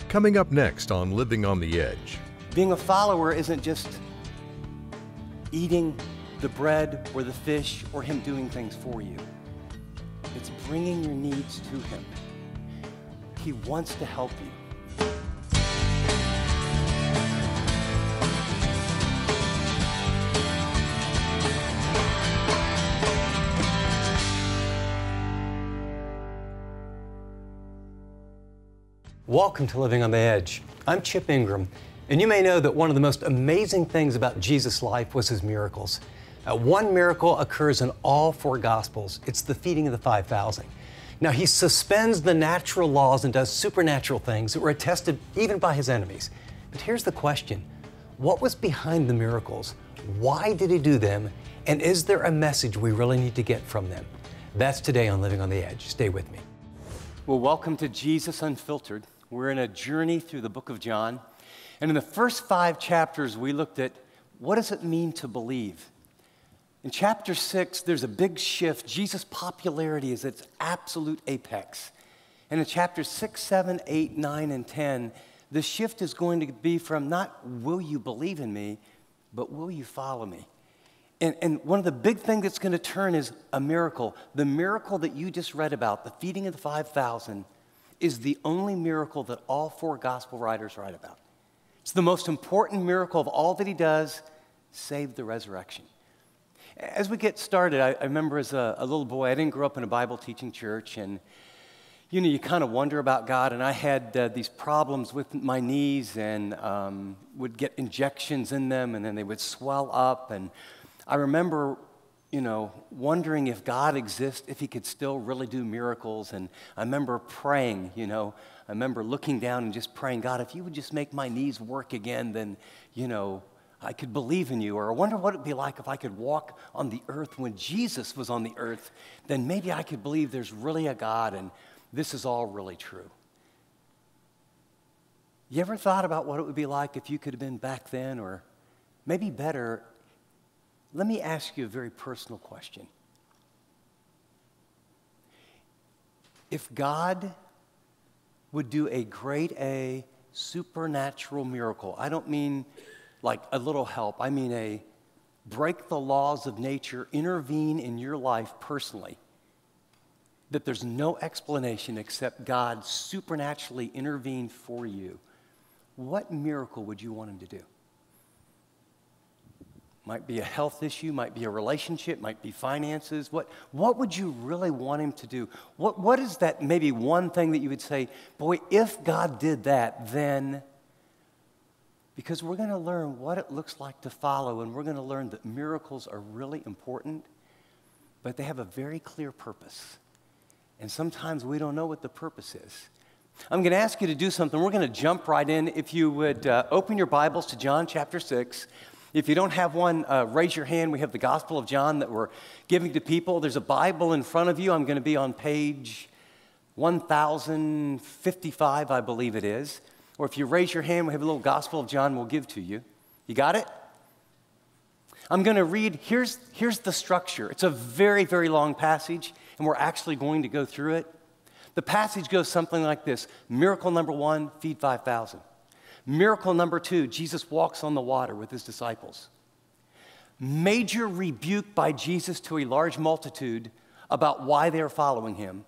Coming up next on Living on the Edge. Being a follower isn't just eating the bread or the fish or him doing things for you. It's bringing your needs to him. He wants to help you. Welcome to Living on the Edge. I'm Chip Ingram, and you may know that one of the most amazing things about Jesus' life was his miracles. One miracle occurs in all four Gospels. It's the feeding of the 5,000. Now, he suspends the natural laws and does supernatural things that were attested even by his enemies. But here's the question. What was behind the miracles? Why did he do them? And is there a message we really need to get from them? That's today on Living on the Edge. Stay with me. Well, welcome to Jesus Unfiltered. We're in a journey through the book of John. And in the first 5 chapters, we looked at what does it mean to believe? In chapter 6, there's a big shift. Jesus' popularity is at its absolute apex. And in chapters 6, 7, 8, 9, and 10, the shift is going to be from not will you believe in me, but will you follow me? And one of the big things that's going to turn is a miracle. The miracle that you just read about, the feeding of the 5,000, is the only miracle that all 4 gospel writers write about. It's the most important miracle of all that he does, save the resurrection. As we get started, I remember as a little boy, I didn't grow up in a Bible teaching church, and you kind of wonder about God, and I had these problems with my knees and would get injections in them, and then they would swell up, and I remember wondering if God exists, if he could still really do miracles. And I remember praying, I remember looking down and just praying, God, if you would just make my knees work again, then, I could believe in you. Or I wonder what it'd be like if I could walk on the earth when Jesus was on the earth. Then maybe I could believe there's really a God and this is all really true. You ever thought about what it would be like if you could have been back then, or maybe better? Let me ask you a very personal question. If God would do a grade A supernatural miracle, I don't mean like a little help, I mean a break the laws of nature, intervene in your life personally, that there's no explanation except God supernaturally intervened for you, what miracle would you want him to do? Might be a health issue, might be a relationship, might be finances. What would you really want him to do? What is that maybe one thing that you would say, boy, if God did that, then, because we're going to learn what it looks like to follow, and we're going to learn that miracles are really important, but they have a very clear purpose. And sometimes we don't know what the purpose is. I'm going to ask you to do something. We're going to jump right in. If you would open your Bibles to John chapter 6. If you don't have one, raise your hand. We have the Gospel of John that we're giving to people. There's a Bible in front of you. I'm going to be on page 1055, I believe it is. Or if you raise your hand, we have a little Gospel of John we'll give to you. You got it? I'm going to read. Here's the structure. It's a very, very long passage, and we're actually going to go through it. The passage goes something like this. Miracle number 1, feed 5,000. Miracle number 2, Jesus walks on the water with his disciples. Major rebuke by Jesus to a large multitude about why they are following him.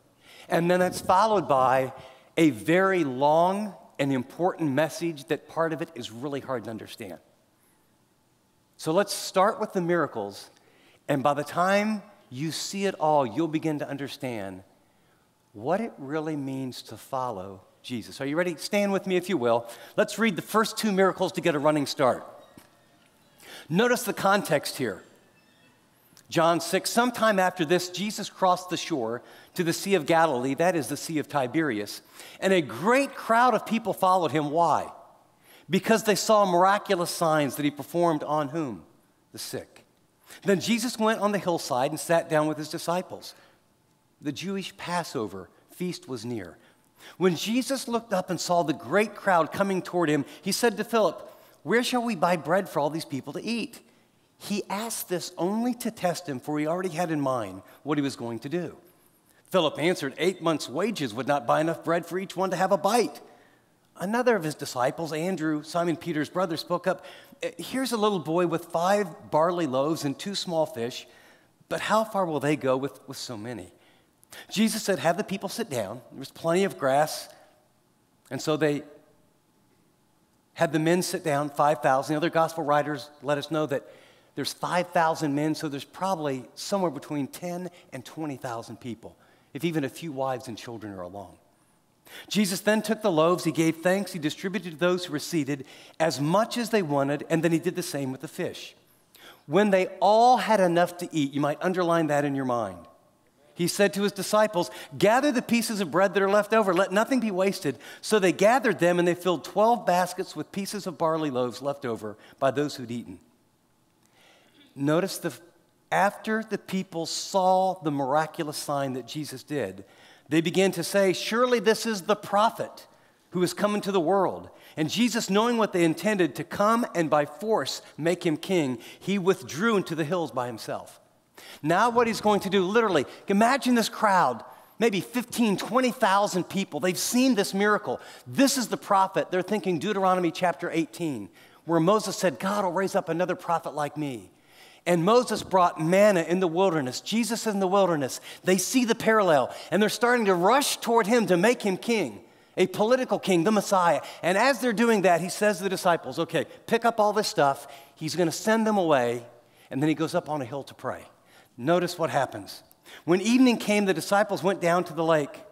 And then that's followed by a very long and important message that part of it is really hard to understand. So let's start with the miracles, and by the time you see it all, you'll begin to understand what it really means to follow Jesus. Are you ready? Stand with me if you will. Let's read the first 2 miracles to get a running start. Notice the context here. John 6, sometime after this, Jesus crossed the shore to the Sea of Galilee, that is the Sea of Tiberias, and a great crowd of people followed him. Why? Because they saw miraculous signs that he performed on whom? The sick. Then Jesus went on the hillside and sat down with his disciples. The Jewish Passover feast was near. When Jesus looked up and saw the great crowd coming toward him, he said to Philip, "Where shall we buy bread for all these people to eat?" He asked this only to test him, for he already had in mind what he was going to do. Philip answered, 8 months' wages would not buy enough bread for each one to have a bite. Another of his disciples, Andrew, Simon Peter's brother, spoke up. Here's a little boy with 5 barley loaves and 2 small fish, but how far will they go with so many? Jesus said, have the people sit down. There was plenty of grass. And so they had the men sit down, 5,000. The other gospel writers let us know that there's 5,000 men, so there's probably somewhere between 10 and 20,000 people, if even a few wives and children are along. Jesus then took the loaves, he gave thanks, he distributed to those who were seated as much as they wanted, and then he did the same with the fish. When they all had enough to eat, you might underline that in your mind, he said to his disciples, gather the pieces of bread that are left over, let nothing be wasted. So they gathered them, and they filled 12 baskets with pieces of barley loaves left over by those who'd eaten. Notice after the people saw the miraculous sign that Jesus did, they began to say, surely this is the prophet who is coming to the world. And Jesus, knowing what they intended to come and by force make him king, he withdrew into the hills by himself. Now what he's going to do, literally, imagine this crowd, maybe 15, 20,000 people. They've seen this miracle. This is the prophet. They're thinking Deuteronomy chapter 18, where Moses said, God will raise up another prophet like me. And Moses brought manna in the wilderness. Jesus is in the wilderness. They see the parallel, and they're starting to rush toward him to make him king, a political king, the Messiah. And as they're doing that, he says to the disciples, okay, pick up all this stuff. He's going to send them away, and then he goes up on a hill to pray. Notice what happens. When evening came, the disciples went down to the lake,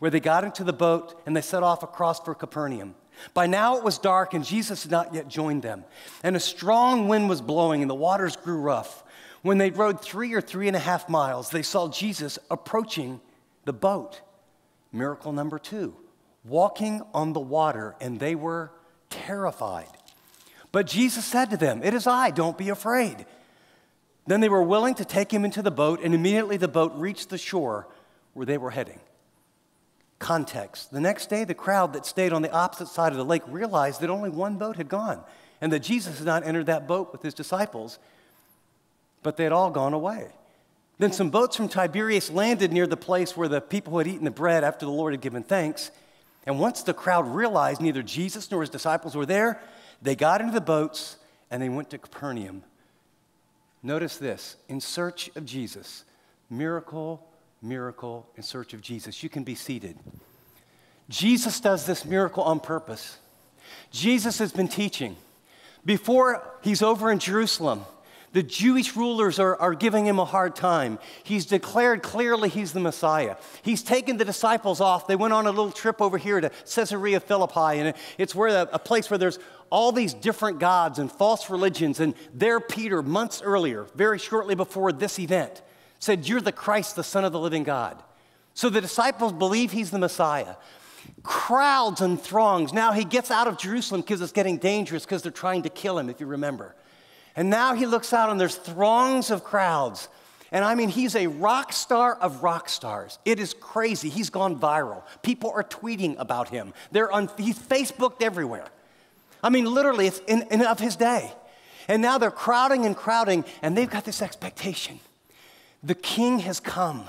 where they got into the boat, and they set off across for Capernaum. By now it was dark, and Jesus had not yet joined them. And a strong wind was blowing, and the waters grew rough. When they rowed 3 or 3.5 miles, they saw Jesus approaching the boat. Miracle number 2, walking on the water, and they were terrified. But Jesus said to them, it is I, don't be afraid. Then they were willing to take him into the boat, and immediately the boat reached the shore where they were heading. Context. The next day, the crowd that stayed on the opposite side of the lake realized that only one boat had gone, and that Jesus had not entered that boat with his disciples, but they had all gone away. Then some boats from Tiberias landed near the place where the people who had eaten the bread after the Lord had given thanks. And once the crowd realized neither Jesus nor his disciples were there, they got into the boats and they went to Capernaum. Notice this, in search of Jesus. Miracle, miracle, in search of Jesus. You can be seated. Jesus does this miracle on purpose. Jesus has been teaching. Before he's over in Jerusalem, the Jewish rulers are giving him a hard time. He's declared clearly he's the Messiah. He's taken the disciples off. They went on a little trip over here to Caesarea Philippi, and it's where a place where there's all these different gods and false religions. And there Peter, months earlier, very shortly before this event, said, you're the Christ, the Son of the living God. So the disciples believe he's the Messiah. Crowds and throngs. Now he gets out of Jerusalem because it's getting dangerous because they're trying to kill him, if you remember. And now he looks out and there's throngs of crowds. And I mean, he's a rock star of rock stars. It is crazy. He's gone viral. People are tweeting about him. He's Facebooked everywhere. I mean, literally, it's of his day. And now they're crowding, and they've got this expectation. The king has come.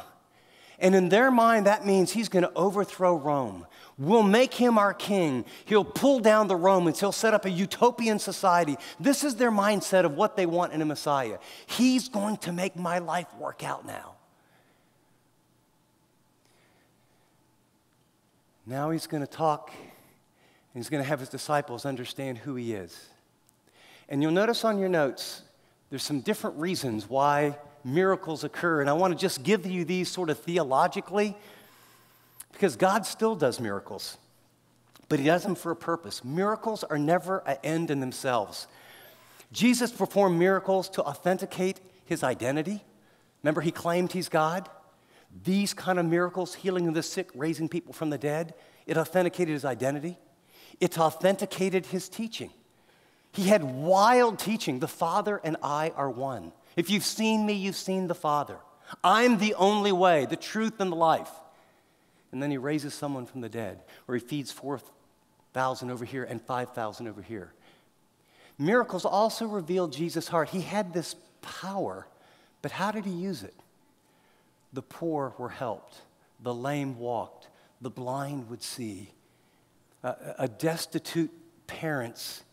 And in their mind, that means he's going to overthrow Rome. We'll make him our king. He'll pull down the Romans. He'll set up a utopian society. This is their mindset of what they want in a Messiah. He's going to make my life work out now. Now he's going to talk, and he's going to have his disciples understand who he is. And you'll notice on your notes, there's some different reasons why miracles occur. And I want to just give you these sort of theologically, because God still does miracles, but he does them for a purpose. Miracles are never an end in themselves. Jesus performed miracles to authenticate his identity. Remember, he claimed he's God. These kind of miracles, healing the sick, raising people from the dead, it authenticated his identity. It authenticated his teaching. He had wild teaching. The Father and I are one. If you've seen me, you've seen the Father. I'm the only way, the truth, and the life. And then he raises someone from the dead, or he feeds 4,000 over here and 5,000 over here. Miracles also reveal Jesus' heart. He had this power, but how did he use it? The poor were helped. The lame walked. The blind would see. a destitute parents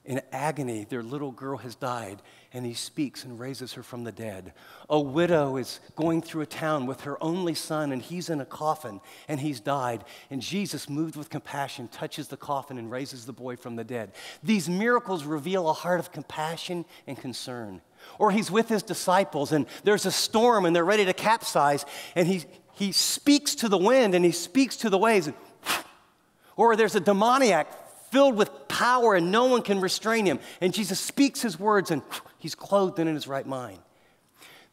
in agony, their little girl has died, and he speaks and raises her from the dead. A widow is going through a town with her only son, and he's in a coffin, and he's died. And Jesus, moved with compassion, touches the coffin and raises the boy from the dead. These miracles reveal a heart of compassion and concern. Or he's with his disciples, and there's a storm, and they're ready to capsize, and he speaks to the wind, and he speaks to the waves. And or there's a demoniac filled with power and no one can restrain him. And Jesus speaks his words and he's clothed and in his right mind.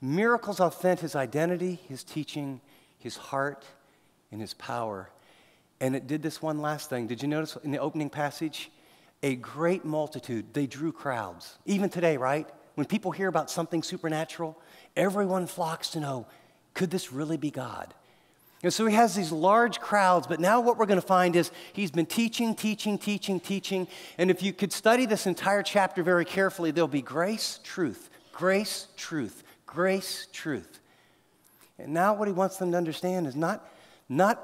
Miracles authentic his identity, his teaching, his heart, and his power. And it did this one last thing. Did you notice in the opening passage? A great multitude, they drew crowds. Even today, right? When people hear about something supernatural, everyone flocks to know, could this really be God? And so he has these large crowds, but now what we're going to find is he's been teaching. And if you could study this entire chapter very carefully, there'll be grace, truth, grace, truth, grace, truth. And now what he wants them to understand is not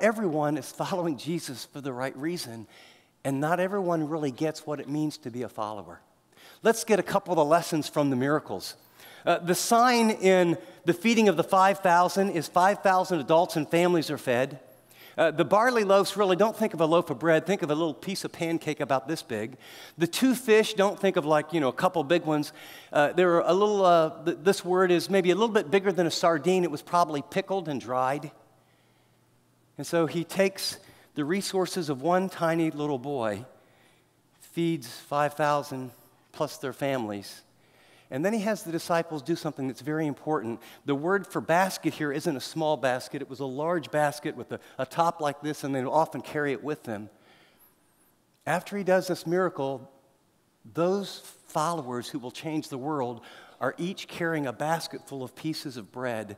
everyone is following Jesus for the right reason, and not everyone really gets what it means to be a follower. Let's get a couple of the lessons from the miracles. The sign in the feeding of the 5,000 is 5,000 adults and families are fed. The barley loaves, really, don't think of a loaf of bread. Think of a little piece of pancake about this big. The 2 fish, don't think of like, a couple big ones. They're a little, this word is maybe a little bit bigger than a sardine. It was probably pickled and dried. And so he takes the resources of one tiny little boy, feeds 5,000 plus their families. And then he has the disciples do something that's very important. The word for basket here isn't a small basket. It was a large basket with a top like this, and they often carry it with them. After he does this miracle, those followers who will change the world are each carrying a basket full of pieces of bread,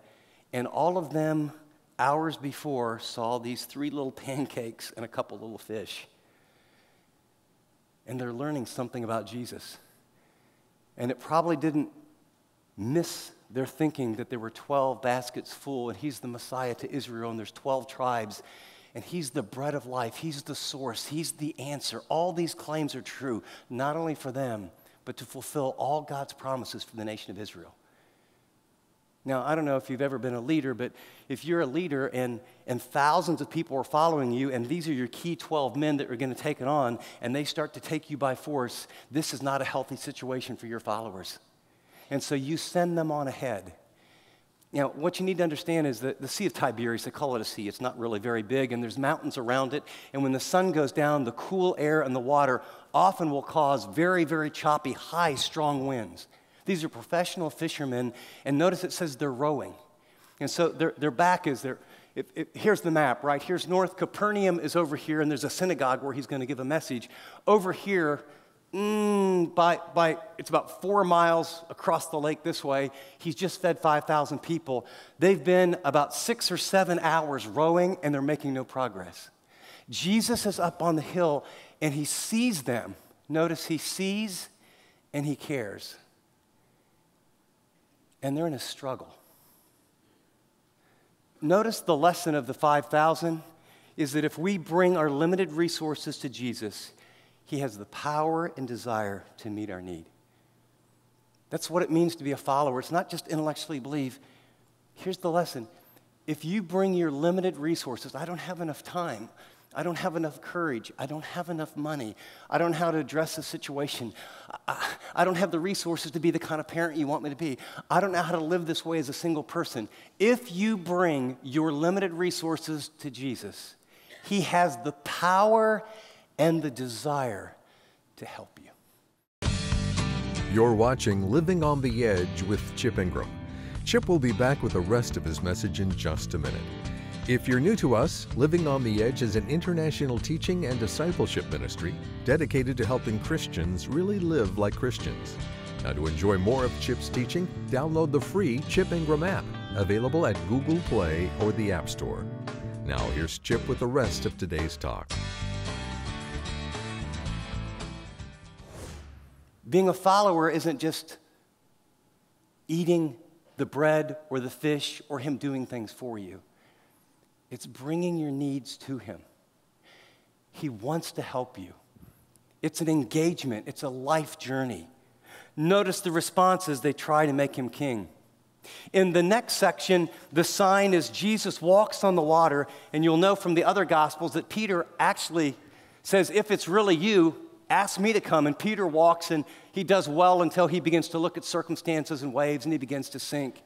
and all of them, hours before, saw these 3 little pancakes and a couple little fish. And they're learning something about Jesus. And it probably didn't miss their thinking that there were 12 baskets full, and he's the Messiah to Israel, and there's 12 tribes, and he's the bread of life, he's the source, he's the answer. All these claims are true, not only for them, but to fulfill all God's promises for the nation of Israel. Now, I don't know if you've ever been a leader, but if you're a leader and thousands of people are following you, and these are your key 12 men that are going to take it on, and they start to take you by force, this is not a healthy situation for your followers. And so you send them on ahead. Now, what you need to understand is that the Sea of Tiberias, they call it a sea, it's not really very big, and there's mountains around it, and when the sun goes down, the cool air and the water often will cause very, very choppy, high, strong winds. These are professional fishermen, and notice it says they're rowing. And so their back is there. Here's the map, right? Here's North Capernaum is over here, and there's a synagogue where he's going to give a message. Over here, it's about 4 miles across the lake this way. He's just fed 5,000 people. They've been about 6 or 7 hours rowing, and they're making no progress. Jesus is up on the hill, and he sees them. Notice he sees and he cares. And they're in a struggle. Notice the lesson of the 5,000 is that if we bring our limited resources to Jesus, he has the power and desire to meet our need. That's what it means to be a follower. It's not just intellectually believe. Here's the lesson. If you bring your limited resources, I don't have enough time. I don't have enough courage. I don't have enough money. I don't know how to address the situation. I don't have the resources to be the kind of parent you want me to be. I don't know how to live this way as a single person. If you bring your limited resources to Jesus, he has the power and the desire to help you. You're watching Living on the Edge with Chip Ingram. Chip will be back with the rest of his message in just a minute. If you're new to us, Living on the Edge is an international teaching and discipleship ministry dedicated to helping Christians really live like Christians. Now, to enjoy more of Chip's teaching, download the free Chip Ingram app, available at Google Play or the App Store. Now, here's Chip with the rest of today's talk. Being a follower isn't just eating the bread or the fish or him doing things for you. It's bringing your needs to him. He wants to help you. It's an engagement. It's a life journey. Notice the response as they try to make him king. In the next section, the sign is Jesus walks on the water, and you'll know from the other Gospels that Peter actually says, if it's really you, ask me to come. And Peter walks, and he does well until he begins to look at circumstances and waves, and he begins to sink.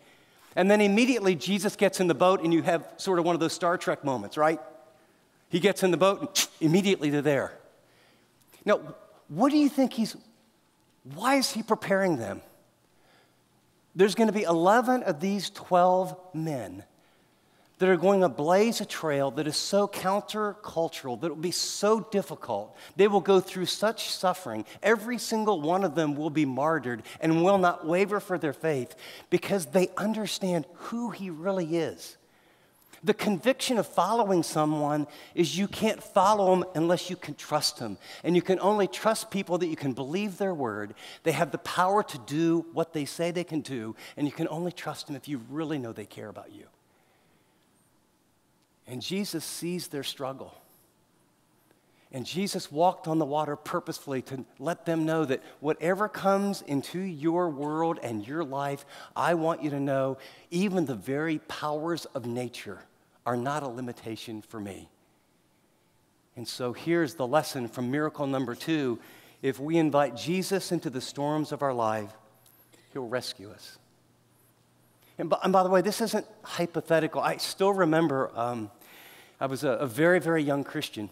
And then immediately Jesus gets in the boat, and you have sort of one of those Star Trek moments, right? He gets in the boat, and immediately they're there. Now, what do you think why is he preparing them? There's going to be 11 of these 12 men that are going to blaze a trail that is so countercultural, that it will be so difficult. They will go through such suffering. Every single one of them will be martyred and will not waver for their faith because they understand who he really is. The conviction of following someone is you can't follow them unless you can trust them. And you can only trust people that you can believe their word. They have the power to do what they say they can do, and you can only trust them if you really know they care about you. And Jesus sees their struggle. And Jesus walked on the water purposefully to let them know that whatever comes into your world and your life, I want you to know even the very powers of nature are not a limitation for me. And so here's the lesson from miracle number 2. If we invite Jesus into the storms of our life, he'll rescue us. And by the way, this isn't hypothetical. I still remember I was a very, very young Christian.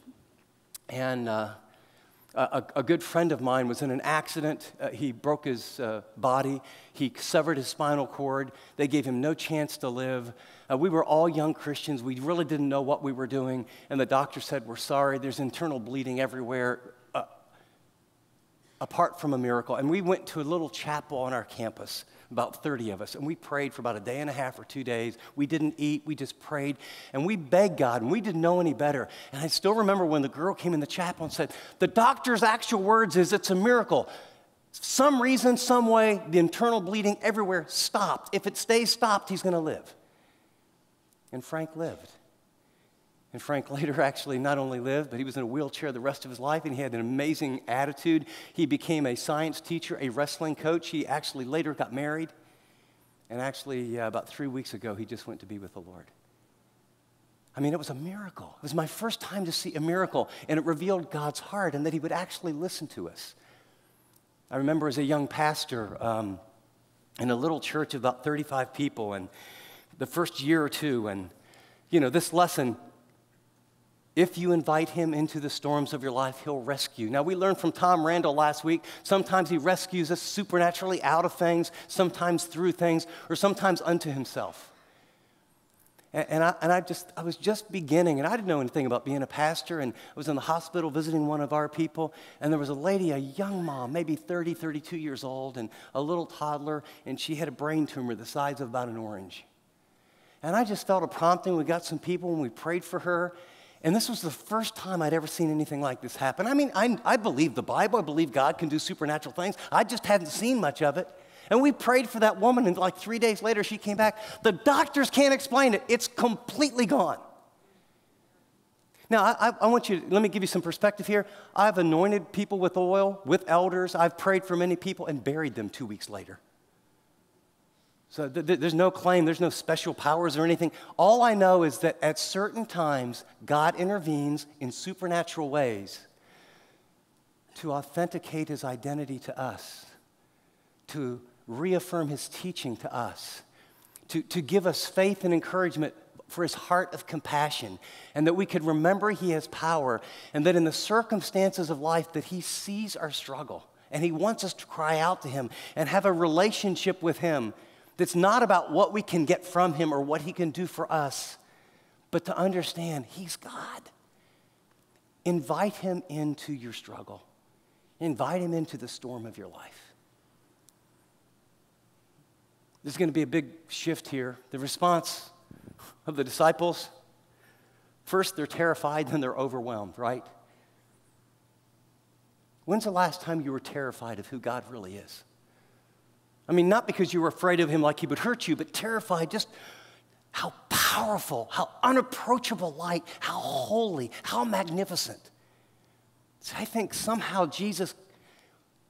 And a good friend of mine was in an accident. He broke his body. He severed his spinal cord. They gave him no chance to live. We were all young Christians. We really didn't know what we were doing. And the doctor said, we're sorry, there's internal bleeding everywhere, apart from a miracle. And we went to a little chapel on our campus, about 30 of us, and we prayed for about a day and a half or 2 days. We didn't eat, we just prayed, and we begged God, and we didn't know any better. And I still remember when the girl came in the chapel and said, the doctor's actual words is it's a miracle. Some reason, some way, the internal bleeding everywhere stopped. If it stays stopped, he's going to live. And Frank lived. And Frank later actually not only lived, but he was in a wheelchair the rest of his life, and he had an amazing attitude. He became a science teacher, a wrestling coach. He actually later got married. And actually, about 3 weeks ago, he just went to be with the Lord. I mean, it was a miracle. It was my first time to see a miracle, and it revealed God's heart and that he would actually listen to us. I remember as a young pastor in a little church of about 35 people, and the first year or two, and, you know, this lesson, if you invite him into the storms of your life, he'll rescue. Now, we learned from Tom Randall last week, sometimes he rescues us supernaturally out of things, sometimes through things, or sometimes unto himself. And I was just beginning, and I didn't know anything about being a pastor, and I was in the hospital visiting one of our people, and there was a lady, a young mom, maybe 30, 32 years old, and a little toddler, and she had a brain tumor the size of about an orange. And I just felt a prompting. We got some people, and we prayed for her. And this was the first time I'd ever seen anything like this happen. I mean, I believe the Bible. I believe God can do supernatural things. I just hadn't seen much of it. And we prayed for that woman, and like 3 days later, she came back. The doctors can't explain it. It's completely gone. Now, I want you, let me give you some perspective here. I've anointed people with oil, with elders. I've prayed for many people and buried them 2 weeks later. So there's no claim, there's no special powers or anything. All I know is that at certain times, God intervenes in supernatural ways to authenticate his identity to us, to reaffirm his teaching to us, to give us faith and encouragement for his heart of compassion, and that we could remember he has power, and that in the circumstances of life that he sees our struggle, and he wants us to cry out to him and have a relationship with him that's not about what we can get from him or what he can do for us, but to understand he's God. Invite him into your struggle. Invite him into the storm of your life. There's going to be a big shift here. The response of the disciples, first they're terrified, then they're overwhelmed, right? When's the last time you were terrified of who God really is? I mean, not because you were afraid of him like he would hurt you, but terrified just how powerful, how unapproachable light, how holy, how magnificent. So I think somehow Jesus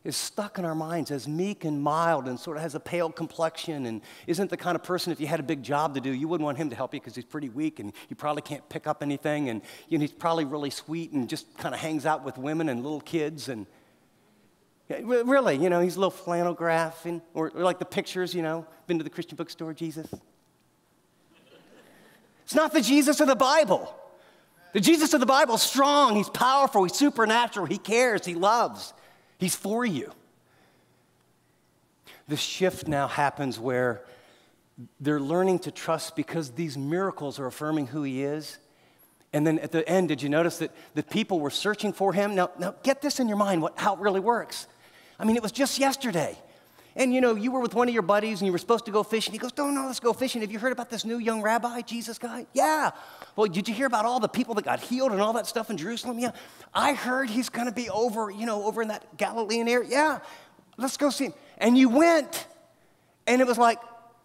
is stuck in our minds as meek and mild and sort of has a pale complexion and isn't the kind of person, if you had a big job to do, you wouldn't want him to help you because he's pretty weak and you probably can't pick up anything, and he's probably really sweet and just kind of hangs out with women and little kids, and really, he's a little flannel graph, or like the pictures, been to the Christian bookstore, Jesus. It's not the Jesus of the Bible. The Jesus of the Bible is strong, he's powerful, he's supernatural, he cares, he loves. He's for you. The shift now happens where they're learning to trust because these miracles are affirming who he is. And then at the end, did you notice that the people were searching for him? Now get this in your mind, how it really works. I mean, it was just yesterday. And you were with one of your buddies and you were supposed to go fishing. He goes, no, let's go fishing. Have you heard about this new young rabbi, Jesus guy? Yeah. Well, did you hear about all the people that got healed and all that stuff in Jerusalem? Yeah. I heard he's going to be over in that Galilean area. Yeah. Let's go see him. And you went. And it was like,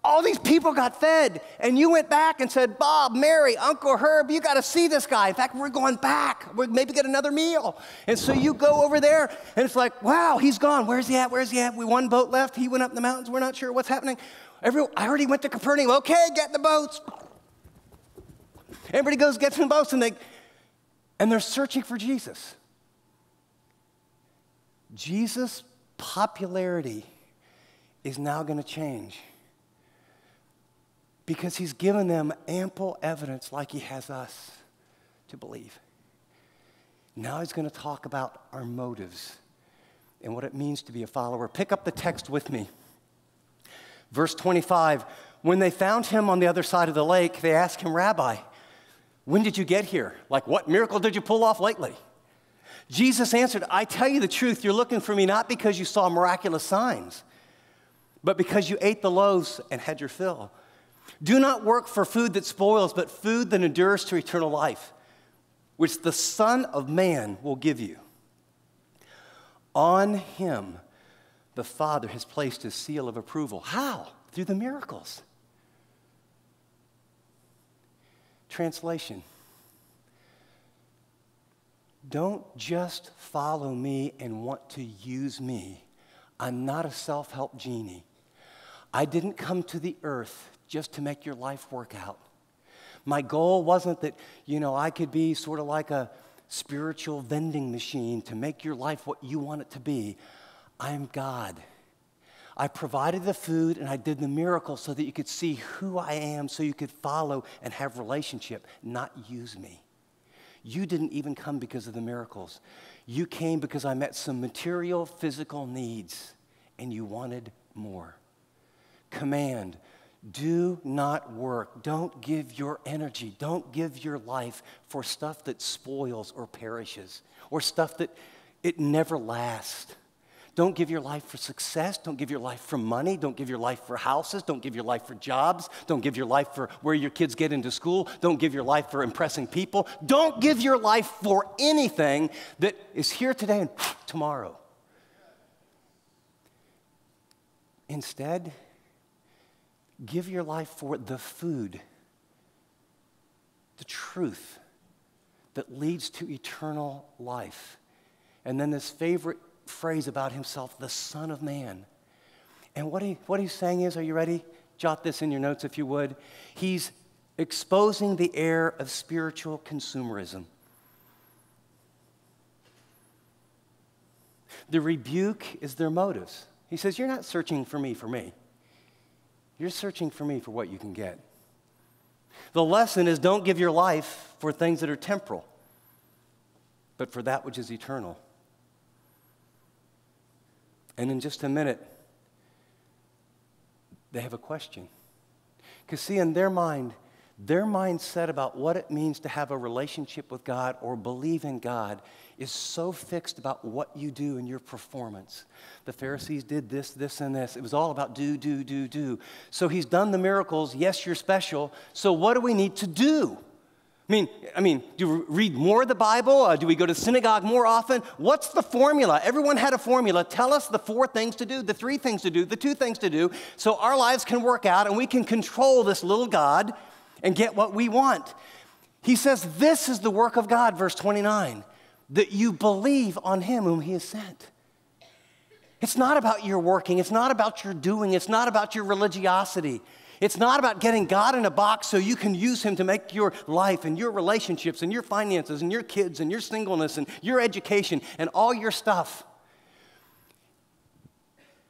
all these people got fed. And you went back and said, Bob, Mary, Uncle Herb, you got to see this guy. In fact, we're going back. We'll maybe get another meal. And so you go over there, and it's like, wow, he's gone. Where's he at? Where's he at? We one boat left. He went up in the mountains. We're not sure what's happening. I heard he went to Capernaum. Okay, get in the boats. Everybody goes, gets in the boats, and they're searching for Jesus. Jesus' popularity is now going to change, because he's given them ample evidence, like he has us, to believe. Now he's going to talk about our motives and what it means to be a follower. Pick up the text with me. Verse 25, when they found him on the other side of the lake, they asked him, Rabbi, when did you get here? Like, what miracle did you pull off lately? Jesus answered, I tell you the truth, you're looking for me not because you saw miraculous signs, but because you ate the loaves and had your fill. Do not work for food that spoils, but food that endures to eternal life, which the Son of Man will give you. On him, the Father has placed his seal of approval. How? Through the miracles. Translation. Don't just follow me and want to use me. I'm not a self-help genie. I didn't come to the earth just to make your life work out. My goal wasn't that, I could be sort of like a spiritual vending machine to make your life what you want it to be. I am God. I provided the food and I did the miracle so that you could see who I am, so you could follow and have relationship, not use me. You didn't even come because of the miracles. You came because I met some material, physical needs, and you wanted more. Command. Do not work. Don't give your energy. Don't give your life for stuff that spoils or perishes, or stuff that it never lasts. Don't give your life for success. Don't give your life for money. Don't give your life for houses. Don't give your life for jobs. Don't give your life for where your kids get into school. Don't give your life for impressing people. Don't give your life for anything that is here today and tomorrow. Instead, give your life for the food, the truth that leads to eternal life. And then this favorite phrase about himself, the Son of Man. And what he's saying is, are you ready? Jot this in your notes if you would. He's exposing the air of spiritual consumerism. The rebuke is their motives. He says, you're not searching for me. You're searching for me for what you can get. The lesson is, don't give your life for things that are temporal, but for that which is eternal. And in just a minute, they have a question. Because see, in their mindset about what it means to have a relationship with God or believe in God is so fixed about what you do in your performance. The Pharisees did this, this, and this. It was all about do. So he's done the miracles. Yes, you're special. So what do we need to do? I mean, do we read more of the Bible? Do we go to synagogue more often? What's the formula? Everyone had a formula. Tell us the 4 things to do, the 3 things to do, the 2 things to do, so our lives can work out and we can control this little God and get what we want. He says, this is the work of God, verse 29, that you believe on him whom he has sent. It's not about your working. It's not about your doing. It's not about your religiosity. It's not about getting God in a box so you can use him to make your life and your relationships and your finances and your kids and your singleness and your education and all your stuff.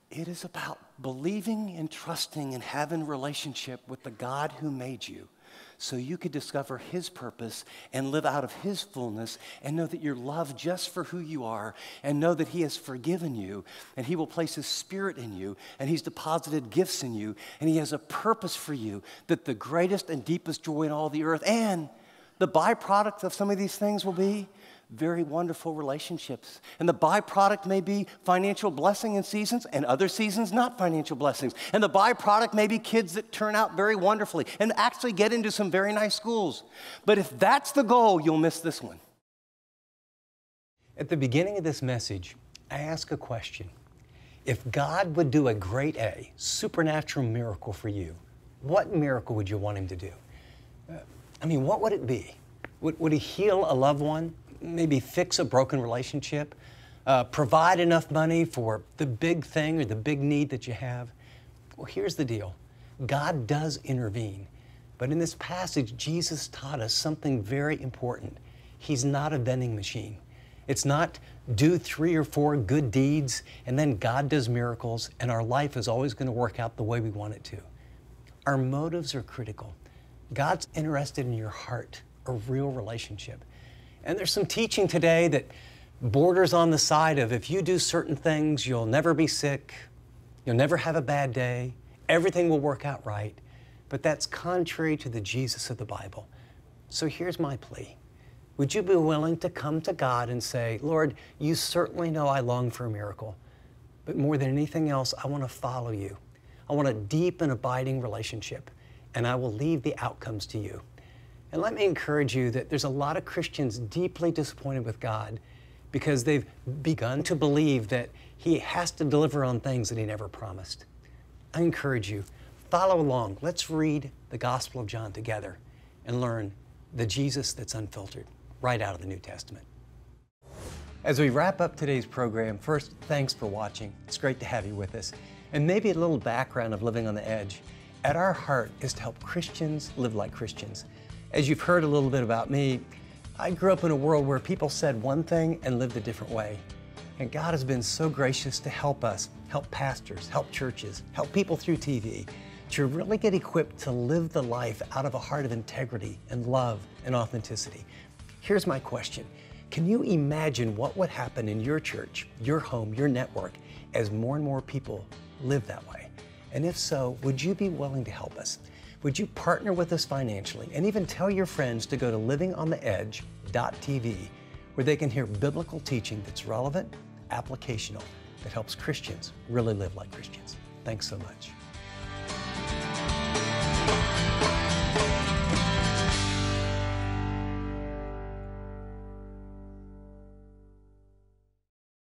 It is about believing and trusting and having a relationship with the God who made you so you could discover his purpose and live out of his fullness and know that you're loved just for who you are and know that he has forgiven you and he will place his spirit in you and he's deposited gifts in you and he has a purpose for you, that the greatest and deepest joy in all the earth and the byproduct of some of these things will be very wonderful relationships. And the byproduct may be financial blessing in seasons and other seasons not financial blessings. And the byproduct may be kids that turn out very wonderfully and actually get into some very nice schools. But if that's the goal, you'll miss this one. At the beginning of this message, I ask a question. If God would do a great A, supernatural miracle for you, what miracle would you want him to do? What would it be? Would he heal a loved one? Maybe fix a broken relationship, provide enough money for the big thing or the big need that you have? Well, here's the deal. God does intervene. But in this passage, Jesus taught us something very important. He's not a vending machine. It's not do 3 or 4 good deeds and then God does miracles and our life is always going to work out the way we want it to. Our motives are critical. God's interested in your heart, a real relationship. And there's some teaching today that borders on the side of if you do certain things, you'll never be sick, you'll never have a bad day, everything will work out right. But that's contrary to the Jesus of the Bible. So here's my plea. Would you be willing to come to God and say, Lord, you certainly know I long for a miracle, but more than anything else, I want to follow you. I want a deep and abiding relationship, and I will leave the outcomes to you. And let me encourage you that there's a lot of Christians deeply disappointed with God because they've begun to believe that he has to deliver on things that he never promised. I encourage you, follow along. Let's read the Gospel of John together and learn the Jesus that's unfiltered right out of the New Testament. As we wrap up today's program, first, thanks for watching. It's great to have you with us. And maybe a little background of Living on the Edge. At our heart is to help Christians live like Christians. As you've heard a little bit about me, I grew up in a world where people said one thing and lived a different way. And God has been so gracious to help us, help pastors, help churches, help people through TV, to really get equipped to live the life out of a heart of integrity and love and authenticity. Here's my question. Can you imagine what would happen in your church, your home, your network, as more and more people live that way? And if so, would you be willing to help us? Would you partner with us financially and even tell your friends to go to livingontheedge.tv where they can hear biblical teaching that's relevant, applicational, that helps Christians really live like Christians. Thanks so much.